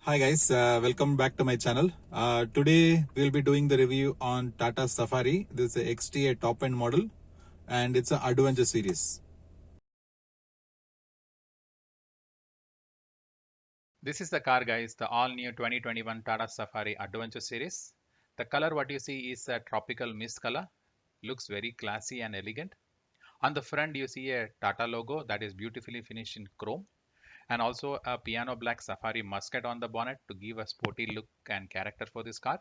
Hi guys, welcome back to my channel. Today we'll be doing the review on Tata Safari. This is a XT, a top end model, and it's an adventure series. This is the car, guys, the all-new 2021 Tata Safari Adventure Series. The color what you see is a tropical mist color. Looks very classy and elegant. On the front, you see a Tata logo that is beautifully finished in chrome, and also a piano black Safari Muscat on the bonnet to give a sporty look and character for this car.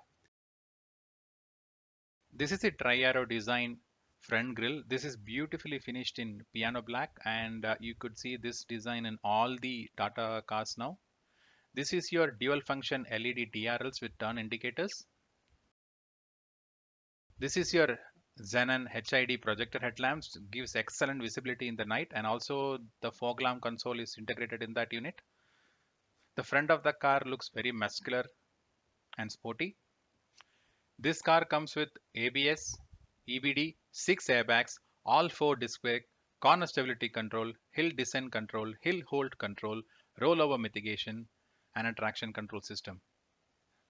This is a tri-arrow design front grille. This is beautifully finished in piano black, and you could see this design in all the Tata cars now. This is your dual function LED DRLs with turn indicators. This is your Xenon HID projector headlamps, gives excellent visibility in the night, and also the fog lamp console is integrated in that unit. The front of the car looks very muscular and sporty. This car comes with ABS, EBD, 6 airbags, all 4 disc brake, corner stability control, hill descent control, hill hold control, rollover mitigation, and a traction control system.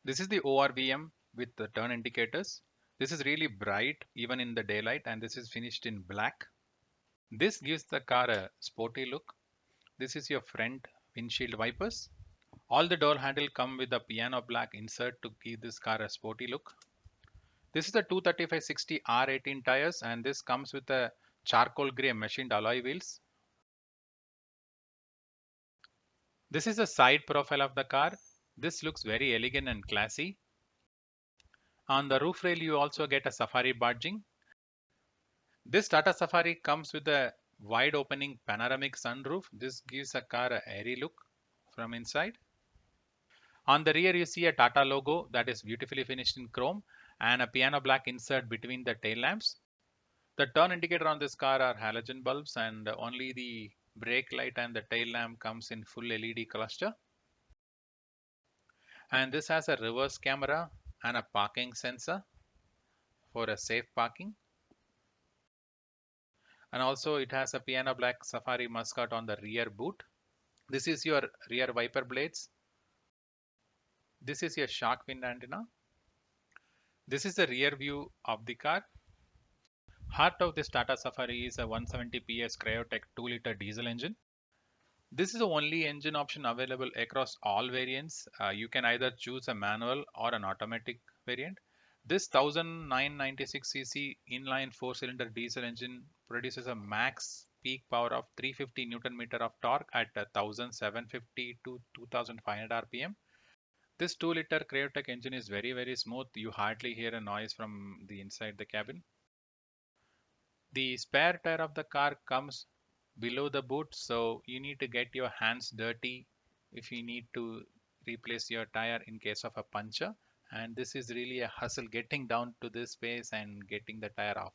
This is the ORVM with the turn indicators. This is really bright even in the daylight, and this is finished in black. This gives the car a sporty look. This is your front windshield wipers. All the door handle come with a piano black insert to give this car a sporty look. This is the 235/60 R18 tires, and this comes with a charcoal gray machined alloy wheels. This is the side profile of the car. This looks very elegant and classy. On the roof rail, you also get a safari badging. This Tata Safari comes with a wide opening panoramic sunroof. This gives a car a airy look from inside. On the rear, you see a Tata logo that is beautifully finished in chrome and a piano black insert between the tail lamps. The turn indicator on this car are halogen bulbs, and only the brake light and the tail lamp comes in full LED cluster. And this has a reverse camera and a parking sensor for a safe parking. And also it has a piano black Safari Muscat on the rear boot. This is your rear wiper blades. This is your shark fin antenna. This is the rear view of the car. Heart of this Tata Safari is a 170 PS Cryotech 2-liter diesel engine. This is the only engine option available across all variants. You can either choose a manual or an automatic variant. This 1996cc inline 4-cylinder diesel engine produces a max peak power of 350 Newton meter of torque at 1750 to 2500 RPM. This 2-liter Cryotech engine is very smooth. You hardly hear a noise from the inside the cabin. The spare tire of the car comes below the boot, so you need to get your hands dirty if you need to replace your tire in case of a puncture. And this is really a hustle getting down to this space and getting the tire off.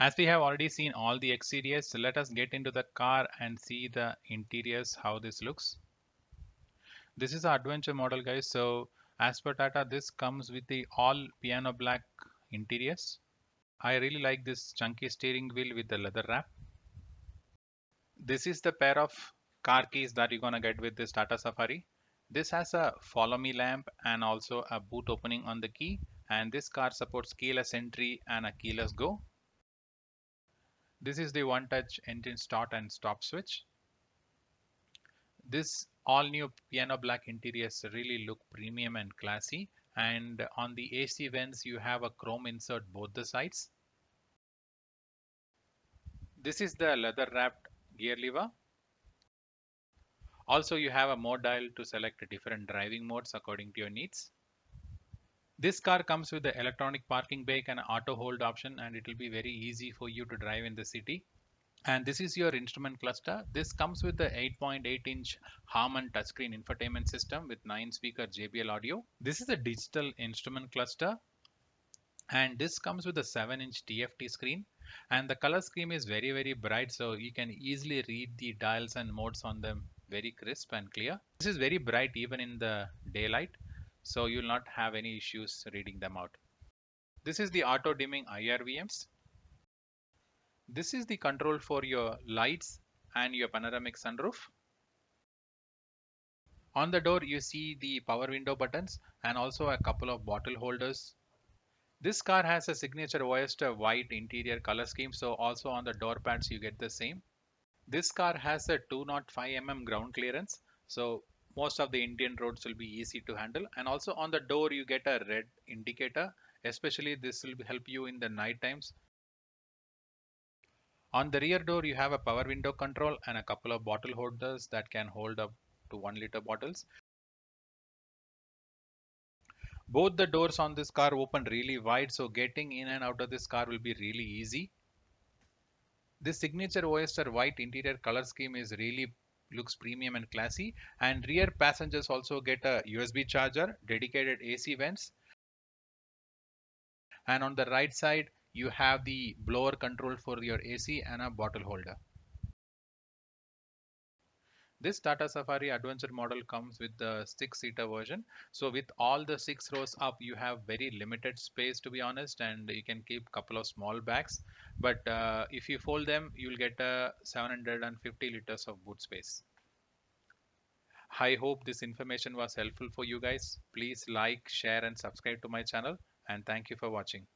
As we have already seen all the exteriors, let us get into the car and see the interiors, how this looks. This is the adventure model, guys. So as per Tata, this comes with the all piano black interiors. I really like this chunky steering wheel with the leather wrap. This is the pair of car keys that you're gonna get with this Tata Safari. This has a follow me lamp and also a boot opening on the key, and this car supports keyless entry and a keyless go. This is the one touch engine start and stop switch. This all new piano black interiors really look premium and classy, and on the AC vents you have a chrome insert both the sides. This is the leather wrapped gear lever. Also, you have a mode dial to select different driving modes according to your needs. This car comes with the electronic parking brake and auto hold option, and it will be very easy for you to drive in the city. And this is your instrument cluster. This comes with the 8.8-inch Harman touchscreen infotainment system with 9-speaker JBL audio. This is a digital instrument cluster, and this comes with a 7-inch TFT screen, and the color scheme is very bright, so you can easily read the dials and modes on them very crisp and clear. This is very bright even in the daylight, so you'll not have any issues reading them out. This is the auto dimming IRVMs. This is the control for your lights and your panoramic sunroof. On the door, you see the power window buttons and also a couple of bottle holders. This car has a signature Oyster white interior color scheme, so also on the door pads you get the same. This car has a 205 mm ground clearance, so most of the Indian roads will be easy to handle. And also on the door you get a red indicator, especially this will help you in the night times. On the rear door you have a power window control and a couple of bottle holders that can hold up to 1 liter bottles. Both the doors on this car open really wide, so getting in and out of this car will be really easy. This signature Oyster white interior color scheme is really looks premium and classy, and rear passengers also get a USB charger, dedicated AC vents, and on the right side you have the blower control for your AC and a bottle holder. This Tata Safari Adventure model comes with the 6-seater version. So with all the 6 rows up, you have very limited space to be honest, and you can keep couple of small bags. But if you fold them, you'll get a 750 liters of boot space. I hope this information was helpful for you guys. Please like, share and subscribe to my channel, and thank you for watching.